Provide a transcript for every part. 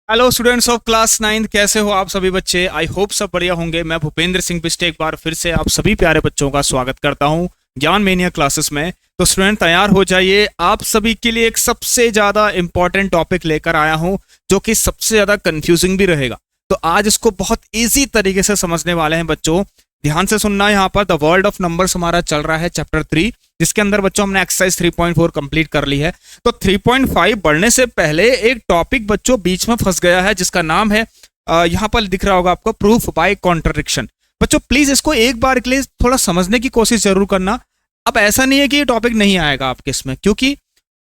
Hello students of class 9, कैसे हो आप सभी बच्चे। आई होप सब बढ़िया होंगे। मैं भूपेंद्र सिंह बिष्ट एक बार फिर से आप सभी प्यारे बच्चों का स्वागत करता हूं ज्ञान मेनिया क्लासेस में। तो स्टूडेंट तैयार हो जाइए, आप सभी के लिए एक सबसे ज्यादा इंपॉर्टेंट टॉपिक लेकर आया हूं जो कि सबसे ज्यादा कंफ्यूजिंग भी रहेगा। तो आज इसको बहुत ईजी तरीके से समझने वाले हैं बच्चों। ध्यान से सुनना, यहाँ पर द वर्ल्ड ऑफ नंबर्स हमारा चल रहा है चैप्टर 3, जिसके अंदर बच्चों हमने एक्सरसाइज 3.4 कंप्लीट कर ली है। तो 3.5 बढ़ने से पहले एक टॉपिक बच्चों बीच में फंस गया है जिसका नाम है यहाँ पर दिख रहा होगा आपको, प्रूफ बाय कॉन्ट्रडिक्शन। बच्चों प्लीज इसको एक बार के लिए थोड़ा समझने की कोशिश जरूर करना। अब ऐसा नहीं है कि ये टॉपिक नहीं आएगा आपके इसमें, क्योंकि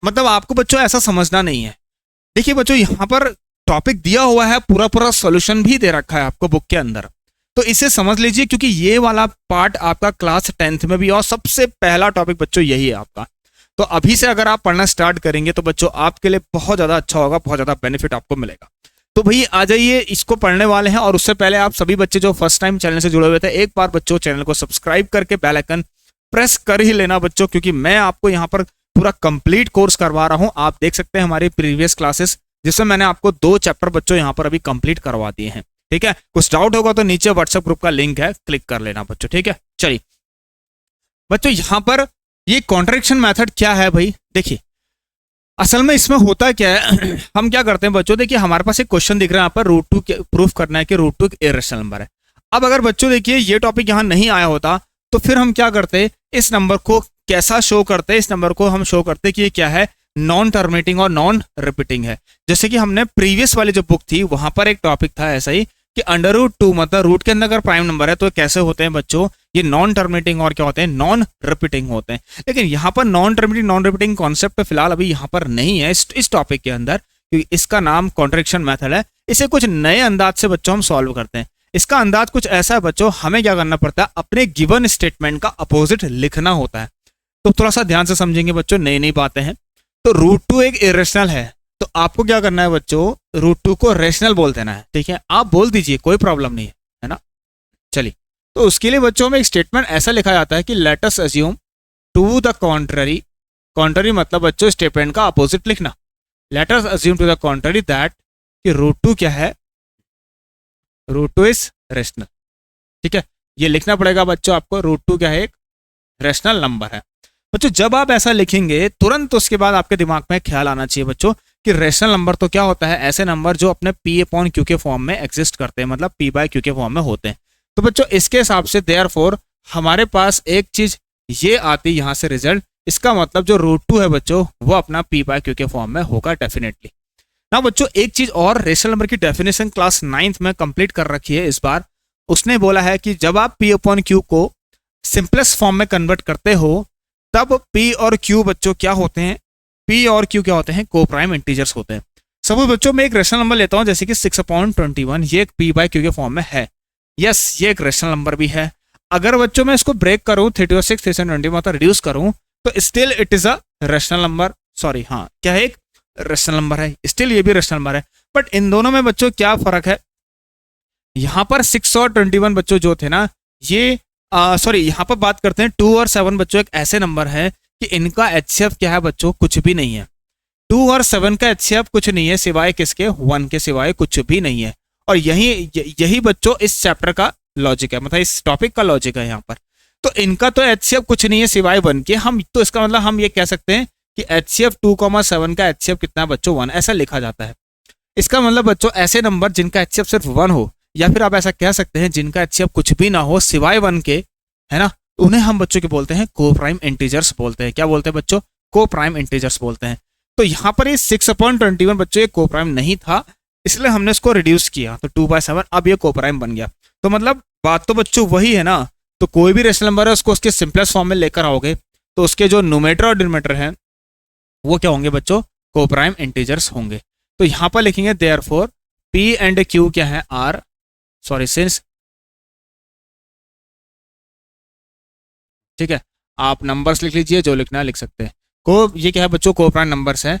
मतलब आपको बच्चों ऐसा समझना नहीं है। देखिए बच्चों, यहाँ पर टॉपिक दिया हुआ है, पूरा पूरा सोल्यूशन भी दे रखा है आपको बुक के अंदर, तो इसे समझ लीजिए, क्योंकि ये वाला पार्ट आपका क्लास 10th में भी और सबसे पहला टॉपिक बच्चों यही है आपका। तो अभी से अगर आप पढ़ना स्टार्ट करेंगे तो बच्चों आपके लिए बहुत ज्यादा अच्छा होगा, बहुत ज्यादा बेनिफिट आपको मिलेगा। तो भाई आ जाइए, इसको पढ़ने वाले हैं। और उससे पहले आप सभी बच्चे जो फर्स्ट टाइम चैनल से जुड़े हुए थे, एक बार बच्चों चैनल को सब्सक्राइब करके बेल आइकन प्रेस कर ही लेना बच्चों, क्योंकि मैं आपको यहाँ पर पूरा कंप्लीट कोर्स करवा रहा हूँ। आप देख सकते हैं हमारी प्रीवियस क्लासेस, जिसमें मैंने आपको 2 चैप्टर बच्चों यहाँ पर अभी कंप्लीट करवा दिए हैं। ठीक है, कुछ डाउट होगा तो नीचे व्हाट्सएप ग्रुप का लिंक है, क्लिक कर लेना बच्चों। ठीक है, चलिए बच्चों, यहां पर ये कॉन्ट्रडिक्शन मेथड क्या है भाई। देखिए असल में इसमें होता क्या है हम क्या करते हैं बच्चों, देखिए हमारे पास एक क्वेश्चन दिख रहा है यहाँ पर, √2 प्रूफ करना है कि √2 एक इरेशनल नंबर है। अब अगर बच्चों देखिए ये टॉपिक यहाँ नहीं आया होता तो फिर हम क्या करते, इस नंबर को कैसा शो करते, इस नंबर को हम शो करते कि ये क्या है, नॉन टर्मिनेटिंग और नॉन रिपीटिंग है। जैसे कि हमने प्रीवियस वाली जो बुक थी वहां पर एक टॉपिक था ऐसा ही कि √2 मतलब रूट के अंदर अगर प्राइम नंबर है तो कैसे होते हैं बच्चों, ये नॉन टर्मिनेटिंग और क्या होते हैं, नॉन रिपीटिंग होते हैं। लेकिन यहाँ पर non terminating non repeating concept फिलहाल अभी यहाँ पर नहीं है इस टॉपिक के अंदर, क्योंकि इसका नाम कॉन्ट्रडिक्शन मेथड है। इसे कुछ नए अंदाज से बच्चों हम सॉल्व करते हैं। इसका अंदाज कुछ ऐसा है बच्चों, हमें क्या करना पड़ता है, अपने गिवन स्टेटमेंट का अपोजिट लिखना होता है। तो थोड़ा सा ध्यान से समझेंगे बच्चों, नई नई बातें हैं। तो √2 एक इरेशनल है, तो आपको क्या करना है बच्चों, √2 को रेशनल बोल देना है। ठीक है, आप बोल दीजिए, कोई प्रॉब्लम नहीं है ना। चलिए, तो उसके लिए बच्चों में एक स्टेटमेंट ऐसा लिखा जाता है कि let us assume to the contrary. Contrary मतलब बच्चों स्टेटमेंट का अपोजिट लिखना। Let us assume to the contrary that कि √2 क्या है, √2 इज रेशनल। ठीक है, ये लिखना पड़ेगा बच्चों आपको, √2 क्या है, एक रेशनल नंबर है। बच्चों जब आप ऐसा लिखेंगे तुरंत उसके बाद आपके दिमाग में ख्याल आना चाहिए बच्चों कि रेशनल नंबर तो क्या होता है, ऐसे नंबर जो अपने P/Q के फॉर्म में एग्जिस्ट करते हैं, मतलब P/Q के फॉर्म में होते हैं। तो बच्चों इसके हिसाब से देयरफॉर हमारे पास एक चीज ये आती है यहाँ से रिजल्ट, इसका मतलब जो √2 है बच्चों वो अपना P/Q के फॉर्म में होगा डेफिनेटली ना। बच्चों एक चीज और, रेशनल नंबर की डेफिनेशन क्लास 9th में कंप्लीट कर रखी है इस बार। उसने बोला है कि जब आप P/Q को सिंपलेस्ट फॉर्म में कन्वर्ट करते हो तब P और Q बच्चों क्या होते हैं, P और Q क्या होते हैं, को प्राइम इंटीजर्स होते हैं। सपोज बच्चों मैं एक रेशनल नंबर लेता हूं जैसे कि 6/21, ये एक P/Q के फॉर्म में है। यस, ये एक रेशनल नंबर भी है। अगर बच्चों मैं इसको ब्रेक करूं 36, 320 मतलब रिड्यूस करूं तो still it is a rational number. Sorry, हाँ क्या है, एक रेशनल नंबर है, स्टिल ये भी रेशनल नंबर है। बट इन दोनों में बच्चों क्या फर्क है, यहां पर 6 और 21 बच्चों जो थे ना, ये सॉरी यहाँ पर बात करते हैं 2 और 7 बच्चों एक ऐसे नंबर है कि इनका HCF क्या है बच्चों, कुछ भी नहीं है। 2 और 7 का HCF कुछ नहीं है सिवाय किसके, 1 के सिवाय कुछ भी नहीं है। और यही बच्चों इस चैप्टर का लॉजिक है, मतलब इस टॉपिक का लॉजिक है यहाँ पर। तो इनका तो HCF कुछ नहीं है सिवाय 1 के। हम तो इसका मतलब हम ये कह सकते हैं कि HCF 2,7 का HCF कितना है बच्चों, 1 ऐसा लिखा जाता है। इसका मतलब बच्चों ऐसे नंबर जिनका HCF सिर्फ 1 हो, या फिर आप ऐसा कह सकते हैं जिनका HCF कुछ भी ना हो सिवाय 1 के, है ना, उन्हें हम बच्चों के बोलते हैं को प्राइम इंटीजर्स बोलते हैं। क्या बोलते हैं बच्चों, को प्राइम इंटीजर्स बोलते हैं। तो यहाँ पर ये 6/21 बच्चों ये को प्राइम नहीं था, इसलिए हमने इसको रिड्यूस किया तो 2/7 अब ये को प्राइम बन गया। तो मतलब बात तो बच्चों वही है ना। तो कोई भी रेशनल नंबर है उसको उसके सिंपलेस्ट फॉर्म में लेकर आओगे तो उसके जो न्यूमरेटर और डिनोमिनेटर है वो क्या होंगे बच्चों, को प्राइम इंटीजर्स होंगे। तो यहाँ पर लिखेंगे देयरफॉर P एंड Q क्या है, आर सॉरी सिंस, ठीक है, आप नंबर्स लिख लीजिए, जो लिखना है लिख सकते हैं। को ये क्या है बच्चों, को प्राइम नंबर्स है।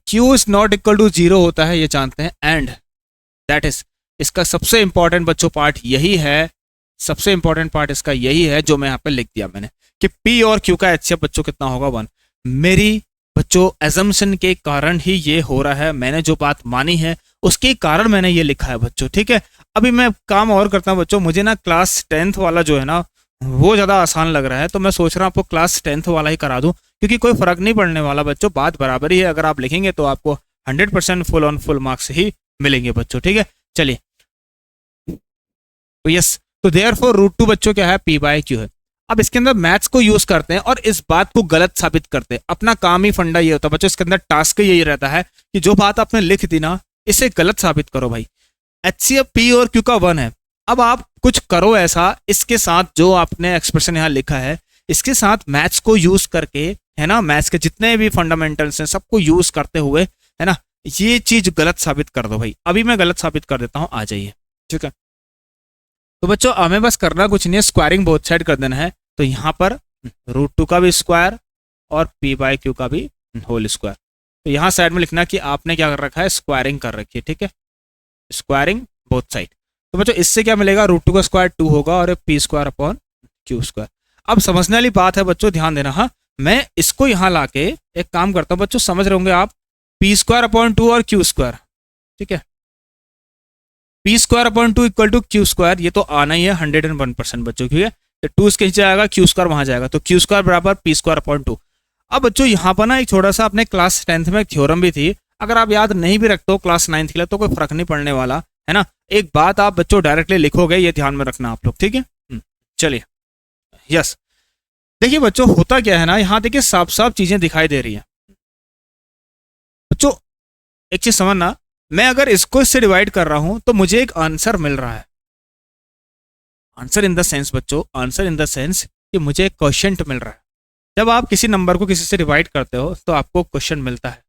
Q is not equal to 0 होता है, ये जानते हैं। एंड दैट इज, इसका सबसे इंपॉर्टेंट बच्चों पार्ट यही है, सबसे इंपॉर्टेंट पार्ट इसका यही है जो मैं यहाँ पे लिख दिया मैंने कि P और Q का HCF बच्चों कितना होगा, 1। मेरी बच्चों एजम्पशन के कारण ही ये हो रहा है, मैंने जो बात मानी है उसके कारण मैंने ये लिखा है बच्चों, ठीक है। अभी मैं काम और करता हूँ बच्चों, मुझे ना क्लास 10th वाला जो है ना वो ज़्यादा आसान लग रहा है, तो मैं सोच रहा हूँ आपको क्लास 10th वाला ही करा दूँ, क्योंकि कोई फर्क नहीं पड़ने वाला बच्चों, बात बराबर ही है। अगर आप लिखेंगे तो आपको 100% फुल ऑन फुल मार्क्स ही मिलेंगे बच्चों, ठीक है। चलिए, तो यस, तो देयरफॉर √2 बच्चों क्या है, p/q है। अब इसके अंदर मैथ्स को यूज करते हैं और इस बात को गलत साबित करते हैं। अपना काम ही फंडा ये होता है बच्चों, इसके अंदर टास्क यही रहता है कि जो बात आपने लिख दी ना, इसे गलत साबित करो भाई। HCF P और Q का 1 है। अब आप कुछ करो ऐसा, इसके साथ जो आपने एक्सप्रेशन यहाँ लिखा है, इसके साथ मैथ्स को यूज करके, है ना, मैथ्स के जितने भी फंडामेंटल्स हैं सबको यूज करते हुए, है ना, ये चीज गलत साबित कर दो भाई। अभी मैं गलत साबित कर देता हूँ, आ जाइए, ठीक है। तो बच्चों हमें बस करना कुछ नहीं है, स्क्वायरिंग बोथ साइड कर देना है। तो यहाँ पर √2 का भी स्क्वायर और p/q का भी होल स्क्वायर। तो यहाँ साइड में लिखना कि आपने क्या कर रखा है, स्क्वायरिंग कर रखी है, ठीक है, स्क्वायरिंग बोथ साइड। तो बच्चों इससे क्या मिलेगा, √2 का स्क्वायर 2 होगा और p²/q²। अब समझने वाली बात है बच्चों, ध्यान देना। हाँ, मैं इसको यहाँ लाके एक काम करता हूँ बच्चों, समझ रहे होंगे आप, p² और q², ठीक है, p²/2 = q², ये तो आना ही है 101% बच्चों, ठीक है। तो 2 इसके नीचे आएगा, q² वहां जाएगा, तो q² बराबर p²/2। अब बच्चों यहाँ पर ना एक छोटा सा अपने क्लास 10th में एक थ्योरम भी थी, अगर आप याद नहीं भी रखते हो क्लास 9th के लिए तो कोई फर्क नहीं पड़ने वाला, है ना। एक बात आप बच्चों डायरेक्टली लिखोगे, ये ध्यान में रखना आप लोग, ठीक है। चलिए, यस, देखिए बच्चों होता क्या है ना, यहाँ देखिए साफ साफ चीजें दिखाई दे रही है बच्चों। एक चीज समझना, मैं अगर इसको इससे डिवाइड कर रहा हूं तो मुझे एक आंसर मिल रहा है। आंसर इन द सेंस बच्चों, आंसर इन द सेंस कि मुझे एक क्वेश्चन मिल रहा है। जब आप किसी नंबर को किसी से डिवाइड करते हो तो आपको क्वेश्चन मिलता है,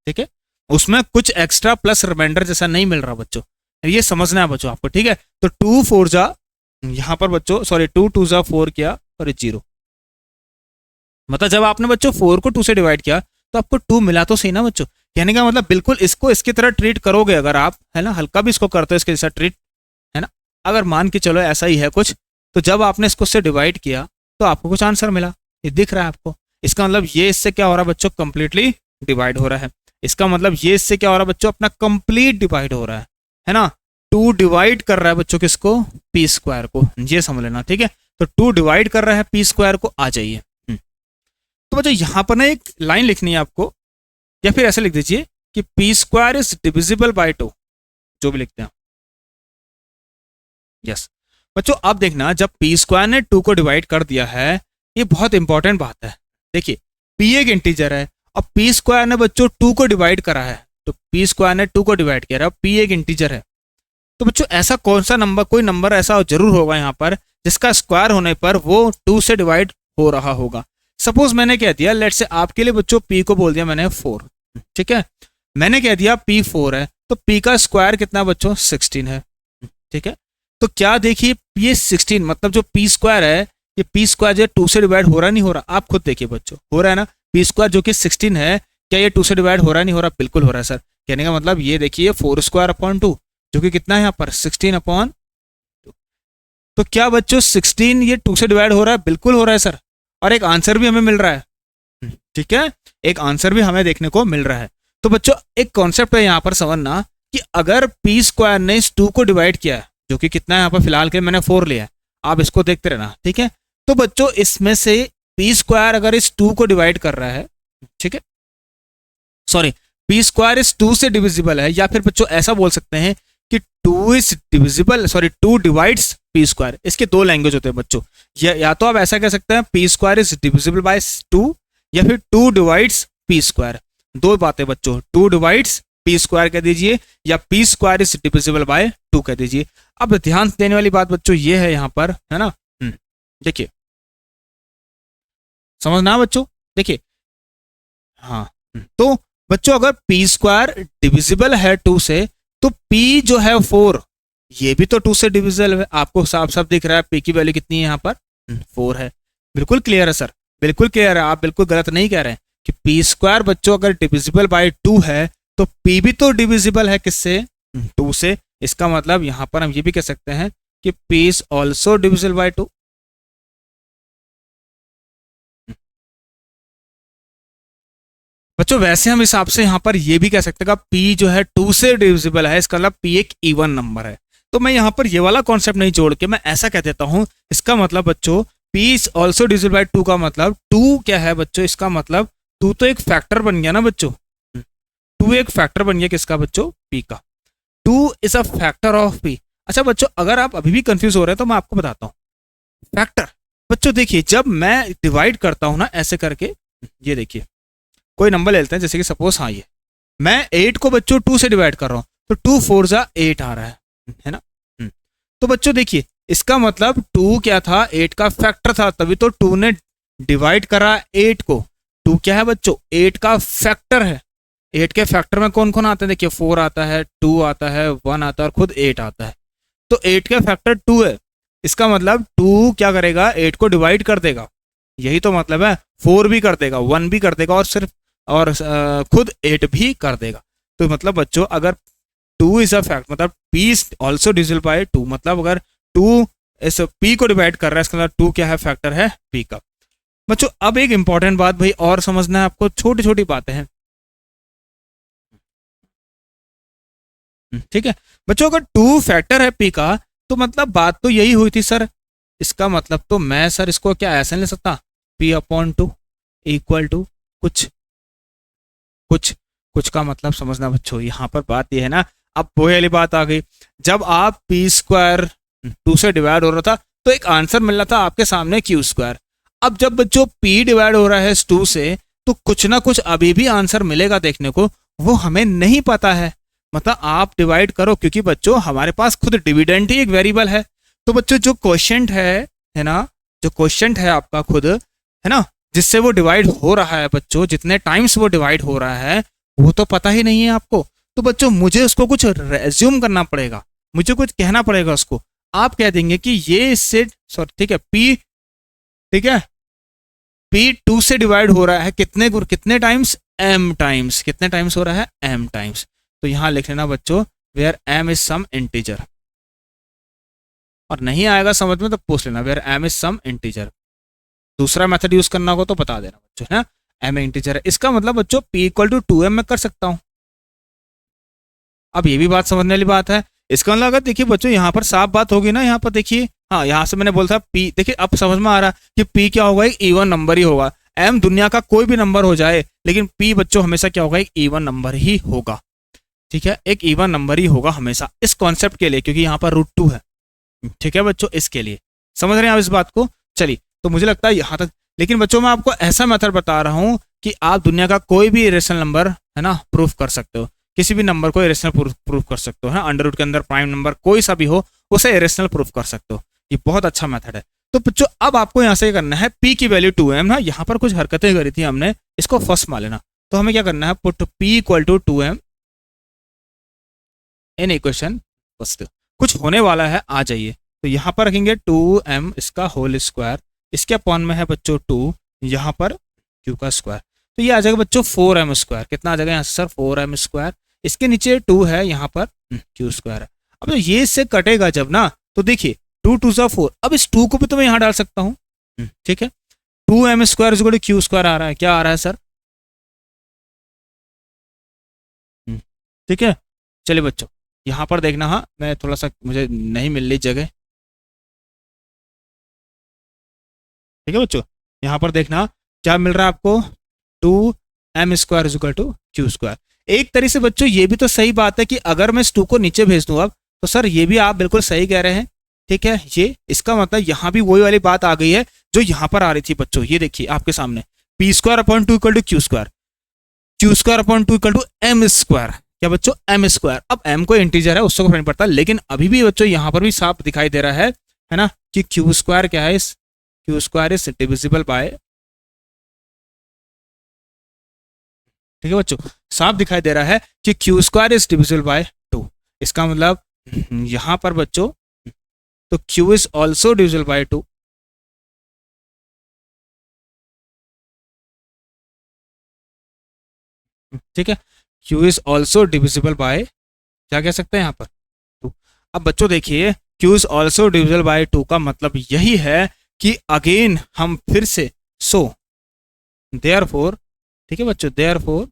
ठीक है, उसमें कुछ एक्स्ट्रा प्लस रिमाइंडर जैसा नहीं मिल रहा बच्चों, ये समझना है बच्चों आपको, ठीक है। तो 2 4 जा, यहाँ पर बच्चों सॉरी 2 2 जा 4 किया और 0, मतलब जब आपने बच्चों 4 को 2 से डिवाइड किया तो आपको 2 मिला तो सही ना बच्चों। कहने का मतलब बिल्कुल इसको इसकी तरह ट्रीट करोगे अगर आप, है ना, हल्का भी इसको करते हो इसके जैसा ट्रीट, है ना। अगर मान के चलो ऐसा ही है कुछ, तो जब आपने इसको इससे डिवाइड किया तो आपको कुछ आंसर मिला, ये दिख रहा है आपको। इसका मतलब ये इससे क्या हो रहा है बच्चों, कंप्लीटली डिवाइड हो रहा है। इसका मतलब ये इससे क्या हो रहा है बच्चों, अपना कंप्लीट डिवाइड हो रहा है ना। 2 डिवाइड कर रहा है बच्चों किसको, p² को, ये समझ लेना, ठीक है। तो 2 डिवाइड कर रहा है p² को, आ जाइए। तो बच्चों यहाँ पर ना एक लाइन लिखनी है आपको, या फिर ऐसे लिख दीजिए कि p² इज डिविजिबल बाय 2, जो भी लिखते हैं, यस। बच्चों अब देखना, जब p² ने 2 को डिवाइड कर दिया है, ये बहुत इंपॉर्टेंट बात है। देखिए p एक इंटीजर है और p² ने बच्चों 2 को डिवाइड करा है, तो p² ने 2 को डिवाइड किया है, p एक इंटीजर है। तो बच्चों ऐसा कौन सा नंबर, कोई नंबर ऐसा जरूर होगा यहाँ पर जिसका स्क्वायर होने पर वो 2 से डिवाइड हो रहा होगा। सपोज मैंने कह दिया, लेट से आपके लिए बच्चों p को बोल दिया मैंने 4, ठीक है, मैंने कह दिया p 4 है, तो p का स्क्वायर कितना बच्चों 16 है, ठीक है। तो क्या देखिए ये 16 मतलब जो p² है, ये p² जो 2 से डिवाइड हो रहा नहीं हो रहा, आप खुद देखिए बच्चों, हो रहा है ना। p² जो कि 16 है, क्या ये 2 से डिवाइड हो रहा नहीं हो रहा, बिल्कुल हो रहा है सर। कहने का मतलब ये देखिए 4² जो कि कितना है यहाँ पर 16/2। तो क्या बच्चों 16 ये 2 से डिवाइड हो रहा है, बिल्कुल हो रहा है सर, और एक आंसर भी हमें मिल रहा है, ठीक है, एक आंसर भी हमें देखने को मिल रहा है। तो बच्चों एक कॉन्सेप्ट है यहाँ पर समझना कि अगर p² ने इस 2 को डिवाइड किया है, जो कि कितना है यहाँ पर फिलहाल के मैंने 4 लिया है, आप इसको देखते रहना, ठीक है। तो बच्चों इसमें से p² अगर इस 2 को डिवाइड कर रहा है, ठीक है, सॉरी p² इस 2 से डिविजिबल है, या फिर बच्चों ऐसा बोल सकते हैं कि 2 is divisible, sorry 2 divides p²। इसके 2 लैंग्वेज होते हैं बच्चों, या तो आप ऐसा कह सकते हैं p² इज डिविजिबल बाय 2, या फिर 2 डिवाइड्स p²। दो बातें बच्चों, 2 डिवाइड्स p² कह दीजिए या p² इज डिविजिबल बाय 2 कह दीजिए। अब ध्यान देने वाली बात बच्चों ये है यहाँ पर, है ना, देखिए समझना बच्चों, देखिए हाँ, तो बच्चों अगर p² डिविजिबल है 2 से, तो p जो है 4 ये भी तो 2 से डिविजिबल है, आपको साफ साफ दिख रहा है p की वैल्यू कितनी है यहाँ पर 4 है। बिल्कुल क्लियर है सर, बिल्कुल क्लियर है, आप बिल्कुल गलत नहीं कह रहे हैं कि p² बच्चों अगर डिविजिबल बाय 2 है तो p भी तो डिविजिबल है किससे, 2 से। इसका मतलब यहाँ पर हम ये भी कह सकते हैं कि p is also divisible by 2। बच्चों वैसे हम हिसाब से यहाँ पर ये भी कह सकते हैं कि p जो है 2 से डिविजिबल है, इसका मतलब p एक इवन नंबर है। तो मैं यहाँ पर ये वाला कॉन्सेप्ट नहीं जोड़ के मैं ऐसा कह देता हूँ, इसका मतलब बच्चों p is also divisible by 2 का मतलब 2 क्या है बच्चों, इसका मतलब 2 तो एक फैक्टर बन गया ना बच्चों, 2 एक फैक्टर बन गया किसका बच्चों, p का। 2 is a factor of p। अच्छा बच्चों अगर आप अभी भी कंफ्यूज हो रहे हैं तो मैं आपको बताता हूँ फैक्टर। बच्चों देखिए जब मैं डिवाइड करता हूँ ना ऐसे करके, ये देखिए कोई नंबर ले लेते हैं जैसे कि सपोज, हाँ ये मैं 8 को बच्चों 2 से डिवाइड कर रहा हूँ तो 2 4 जा 8 आ रहा है ना। तो बच्चों देखिए इसका मतलब 2 क्या था, 8 का फैक्टर था, तभी तो 2 ने डिवाइड करा 8 को। 2 क्या है बच्चों, 8 का फैक्टर है। 8 के फैक्टर में कौन कौन आते हैं, देखिए 4 आता है, 2 आता है, 1 आता है और खुद 8 आता है। तो 8 का फैक्टर 2 है, इसका मतलब 2 क्या करेगा, 8 को डिवाइड कर देगा, यही तो मतलब है। 4 भी कर देगा, 1 भी कर देगा और सिर्फ और खुद 8 भी कर देगा। तो मतलब बच्चों अगर 2 इज अ फैक्ट मतलब p is also divisible by 2, मतलब अगर 2 इस p को डिवाइड कर रहा है इसका मतलब 2 क्या है, फैक्टर है p का। बच्चों अब एक इंपॉर्टेंट बात भाई और समझना है आपको, छोटी छोटी बातें हैं, ठीक है बच्चों। अगर 2 फैक्टर है p का तो मतलब बात तो यही हुई थी सर, इसका मतलब तो मैं सर इसको क्या ऐसे ले सकता, p/2 इक्वल टू कुछ कुछ कुछ का मतलब समझना बच्चों, यहाँ पर बात ये है ना, अब वो वाली बात आ गई, जब आप p² 2 से डिवाइड हो रहा था तो एक आंसर मिल रहा था आपके सामने q²। अब जब बच्चों p डिवाइड हो रहा है 2 से तो कुछ ना कुछ अभी भी आंसर मिलेगा देखने को, वो हमें नहीं पता है। मतलब आप डिवाइड करो क्योंकि बच्चों हमारे पास खुद डिविडेंड ही एक वेरिएबल है। तो बच्चों जो क्वोशिएंट है ना, जो क्वोशिएंट है आपका खुद है ना, जिससे वो डिवाइड हो रहा है बच्चों, जितने टाइम्स वो डिवाइड हो रहा है वो तो पता ही नहीं है आपको। तो बच्चों मुझे उसको कुछ रेज्यूम करना पड़ेगा, मुझे कुछ कहना पड़ेगा उसको। आप कह देंगे कि ये इससे सॉरी ठीक है p, ठीक है p 2 से डिवाइड हो रहा है कितने टाइम्स, m टाइम्स। कितने टाइम्स हो रहा है, m टाइम्स। तो यहां लिख लेना बच्चों where m is some integer, और नहीं आएगा समझ में तो पूछ लेना where m is some integer. दूसरा मेथड यूज करना होगा तो बता देना बच्चों, है m इंटीजर है, इसका मतलब बच्चों p = 2m मैं कर सकता हूं। अब ये भी बात समझने वाली बात है, इसका मतलब अगर देखिए बच्चों यहाँ पर साफ बात होगी ना, यहाँ पर देखिए, हाँ यहाँ से मैंने बोला था p, देखिए अब समझ में आ रहा है कि p क्या होगा, एक इवन नंबर ही होगा। m दुनिया का कोई भी नंबर हो जाए लेकिन p बच्चों हमेशा क्या होगा, एक इवन नंबर ही होगा, ठीक है, एक इवन नंबर ही होगा हमेशा इस कॉन्सेप्ट के लिए, क्योंकि यहाँ पर √2 है, ठीक है बच्चों, इसके लिए समझ रहे हैं आप इस बात को। चलिए तो मुझे लगता है यहाँ तक, लेकिन बच्चों मैं आपको ऐसा मेथड बता रहा हूँ कि आप दुनिया का कोई भी इरेशनल नंबर है ना प्रूफ कर सकते हो, किसी भी नंबर को इरेशनल प्रूफ कर सकते हो, है अंडर रूट के अंदर प्राइम नंबर कोई सा भी हो उसे इरेशनल प्रूफ कर सकते हो, ये बहुत अच्छा मेथड है। तो बच्चों अब आपको यहाँ से करना है, p की वैल्यू 2m ना, यहाँ पर कुछ हरकतें करी थी हमने, इसको फर्स्ट मान लेना। तो हमें क्या करना है, put p = 2m in equation first, कुछ होने वाला है आ जाइए। तो यहाँ पर रखेंगे 2m इसका होल स्क्वायर, इसके अपॉन में है बच्चों 2, यहाँ पर q का स्क्वायर, तो ये आ जाएगा बच्चों 4m²। कितना आ जाएगा यहाँ से सर, 4m², इसके नीचे 2 है, यहाँ पर q² है। अब तो ये इससे कटेगा जब ना, तो देखिए 2 2 सा 4, अब इस 2 को भी तो मैं यहाँ डाल सकता हूँ, ठीक है, 2m² = q² आ रहा है, क्या आ रहा है सर, ठीक है। चलिए बच्चों यहाँ पर देखना, हाँ मैं थोड़ा सा मुझे नहीं मिल रही जगह, ठीक है बच्चों, यहाँ पर देखना क्या मिल रहा है आपको, 2m² = q²। एक तरीके से बच्चों ये भी तो सही बात है कि अगर मैं इस 2 को नीचे भेज दूं अब, तो सर ये भी आप बिल्कुल सही कह रहे हैं, ठीक है। ये इसका मतलब यहाँ भी वही वाली बात आ गई है जो यहाँ पर आ रही थी बच्चों, ये देखिए आपके सामने p² / 2 = q², q² / 2 = m², क्या बच्चों, m²। अब m कोई इंटीजर है उससे कोई फर्क नहीं पड़ता, लेकिन अभी भी बच्चों यहाँ पर भी साफ दिखाई दे रहा है ना, कि q² क्या है, इस q² इज डिविजिबल बाय, ठीक है बच्चों, साफ दिखाई दे रहा है कि q² इज डिविजिबल बाय 2। इसका मतलब यहाँ पर बच्चों तो q is also divisible by 2, ठीक है, q is also divisible by, क्या कह सकते हैं यहाँ पर 2। अब बच्चों देखिए q is also divisible by 2 का मतलब यही है कि अगेन हम फिर से, सो देयरफॉर ठीक है बच्चों, therefore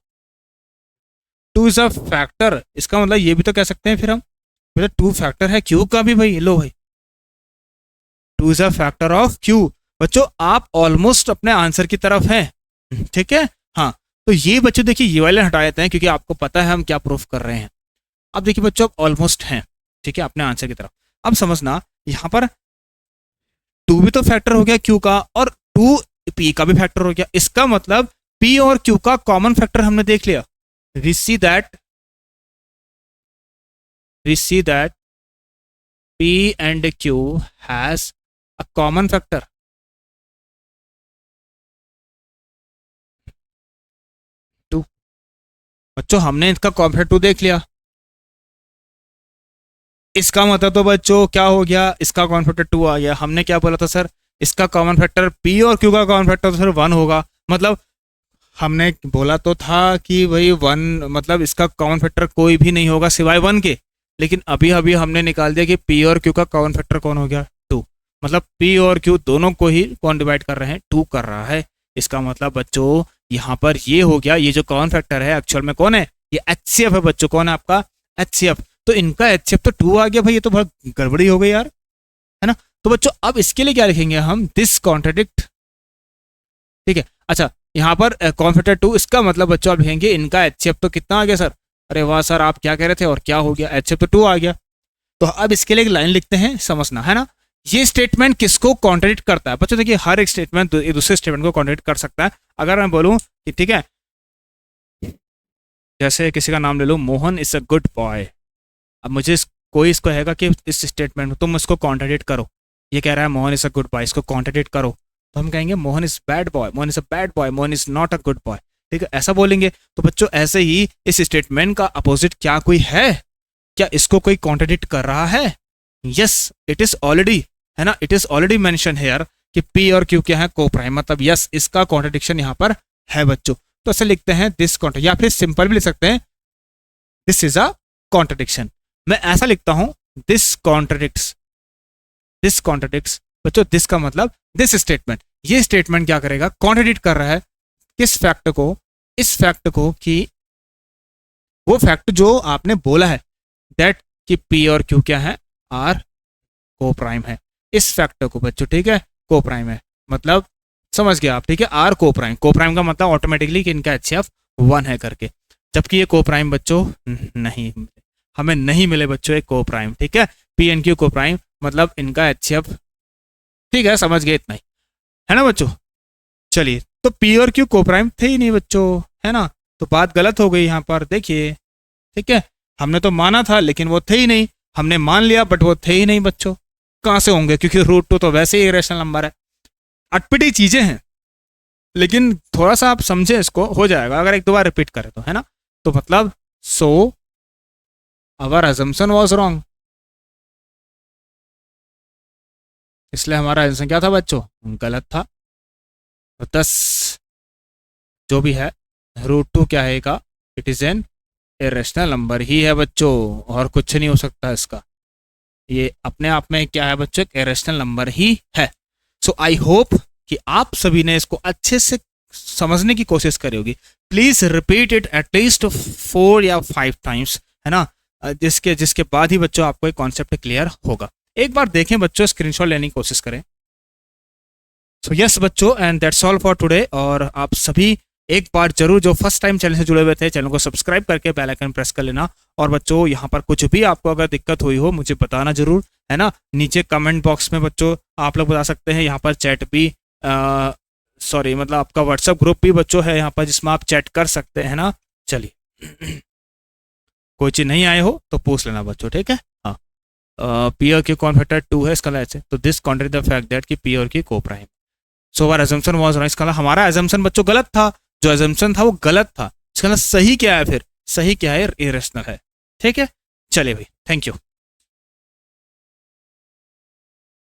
two is a factor, इसका मतलब ये भी तो कह सकते हैं फिर हम, मतलब टू फैक्टर है क्यू का भी भाई, लो भाई two is a factor of Q. बच्चों आप ऑलमोस्ट अपने आंसर की तरफ हैं, ठीक है। हाँ तो ये बच्चों देखिए ये वाले हटा देते हैं क्योंकि आपको पता है हम क्या प्रूफ कर रहे हैं। अब देखिए बच्चों ऑलमोस्ट हैं, ठीक है, अपने आंसर की तरफ। अब समझना यहाँ पर टू भी तो फैक्टर हो गया क्यू का, और टू पी का भी फैक्टर हो गया, इसका मतलब पी और क्यू का कॉमन फैक्टर हमने देख लिया। we see that P and Q has a common factor। Two, बच्चों हमने इसका कॉमन फैक्टर टू देख लिया, इसका मतलब तो बच्चों क्या हो गया, इसका कॉमन फैक्टर टू आ गया। हमने क्या बोला था सर, इसका कॉमन फैक्टर पी और क्यू का कॉमन फैक्टर तो सर वन होगा, मतलब हमने बोला तो था कि भाई वन मतलब इसका कॉमन फैक्टर कोई भी नहीं होगा सिवाय वन के, लेकिन अभी अभी हमने निकाल दिया कि पी और क्यू का कॉमन फैक्टर कौन हो गया, टू। मतलब पी और क्यू दोनों को ही कौन डिवाइड कर रहे हैं, टू कर रहा है। इसका मतलब बच्चों यहाँ पर ये हो गया, ये जो कॉमन फैक्टर है एक्चुअल में कौन है, ये HCF है बच्चों। कौन है आपका, HCF। तो इनका HCF तो टू आ गया भाई, ये तो बहुत गड़बड़ी हो गई यार, है ना। तो बच्चों अब इसके लिए क्या लिखेंगे हम, दिस कॉन्ट्राडिक्ट, ठीक है। अच्छा यहाँ पर कॉमन फैक्टर टू, इसका मतलब बच्चों आप लिखेंगे इनका HCF तो कितना आ गया सर, अरे वाह सर आप क्या कह रहे थे और क्या हो गया, HCF तो टू आ गया। तो अब इसके लिए एक लाइन लिखते हैं, समझना है ना। ये स्टेटमेंट किसको कॉन्ट्रडिक्ट करता है बच्चों, देखिए हर एक स्टेटमेंट एक दूसरे स्टेटमेंट को कॉन्ट्रडिक्ट कर सकता है। अगर मैं बोलूं कि ठीक है, जैसे किसी का नाम ले लो, Mohan is a good boy. अब मुझे कोई इसको कहेगा कि इस स्टेटमेंट में तुम इसको कॉन्ट्रडिक्ट करो, ये कह रहा है Mohan is a good boy, इसको कॉन्ट्रडिक्ट करो, तो हम कहेंगे Mohan is bad boy, Mohan is a bad boy, Mohan is not a good boy, ठीक है, ऐसा बोलेंगे। तो बच्चों ऐसे ही इस स्टेटमेंट का अपोजिट क्या कोई है, क्या इसको कोई कॉन्ट्रडिक्ट कर रहा है, यस इट इज ऑलरेडी, है ना, it is already mention here कि पी और क्यू क्या है, को प्राइम, मतलब यस इसका कॉन्ट्रडिक्शन यहाँ पर है बच्चों। तो ऐसे लिखते हैं दिस कॉन्ट्र, या फिर सिंपल भी लिख सकते हैं दिस इज अ कॉन्ट्रडिक्शन। मैं ऐसा लिखता हूं दिस कॉन्ट्रडिक्ट्स, दिस कॉन्ट्रडिक्ट्स बच्चों, दिस का मतलब दिस स्टेटमेंट, ये स्टेटमेंट क्या करेगा, कॉन्ट्रडिक्ट कर रहा है किस फैक्ट को, इस फैक्ट को कि वो फैक्ट जो आपने बोला है दैट कि पी और क्यू क्या है, आर को प्राइम है, इस फैक्ट को बच्चों, ठीक है, को प्राइम है, मतलब समझ गया आप, ठीक है, आर को प्राइम, को प्राइम का मतलब ऑटोमेटिकली कि इनका HCF वन है करके, जबकि ये को प्राइम बच्चों नहीं, हमें नहीं मिले बच्चों एक को प्राइम, ठीक है, पी एन क्यू को प्राइम मतलब इनका HCF, ठीक है, समझ गए इतना ही, है ना बच्चों। चलिए तो पी और क्यू को प्राइम थे ही नहीं बच्चों, है ना, तो बात गलत हो गई यहाँ पर, देखिए, ठीक है, हमने तो माना था लेकिन वो थे ही नहीं, हमने मान लिया बट वो थे ही नहीं बच्चों, कहाँ से होंगे, क्योंकि रूट टू तो वैसे ही इरेशनल नंबर है। अटपटी चीजें हैं लेकिन थोड़ा सा आप समझे इसको, हो जाएगा अगर एक दो बार रिपीट करें तो, है ना। तो मतलब so our assumption was wrong, इसलिए हमारा आंसर क्या था बच्चों, गलत था। तो 10 जो भी है रूट टू क्या है का, it is an irrational number ही है बच्चों, और कुछ नहीं हो सकता इसका, ये अपने आप में क्या है बच्चों, एक इरेशनल नंबर ही है। सो आई होप कि आप सभी ने इसको अच्छे से समझने की कोशिश करी होगी। प्लीज रिपीट इट एटलीस्ट 4 या 5 टाइम्स, है ना, जिसके बाद ही बच्चों आपको एक कॉन्सेप्ट क्लियर होगा। एक बार देखें बच्चों, स्क्रीनशॉट लेने की कोशिश करें। सो यस बच्चों, and that's all for today. और आप सभी एक बार जरूर जो फर्स्ट टाइम चैनल से जुड़े हुए थे, चैनल को सब्सक्राइब करके बेल आइकन प्रेस कर लेना। और बच्चों यहाँ पर कुछ भी आपको अगर दिक्कत हुई हो मुझे बताना जरूर, है ना, नीचे कमेंट बॉक्स में बच्चों आप लोग बता सकते हैं। यहाँ पर चैट भी सॉरी मतलब आपका व्हाट्सएप ग्रुप भी बच्चों है यहाँ पर, जिसमें आप चैट कर सकते हैं ना। चलिए कोई चीज नहीं आए हो तो पूछ लेना बच्चों, ठीक है। हाँ पी और क्यू कॉमन फैक्टर 2 है, इसका ऐसे, तो this contradict the fact that कि पी और क्यू को prime, so our assumption was wrong, इसका हमारा अजम्पशन बच्चों गलत था, जो अजम्पशन था वो गलत था, इसका सही क्या है, फिर सही क्या है, इरेशनल है, ठीक है। चलिए भाई, थैंक यू।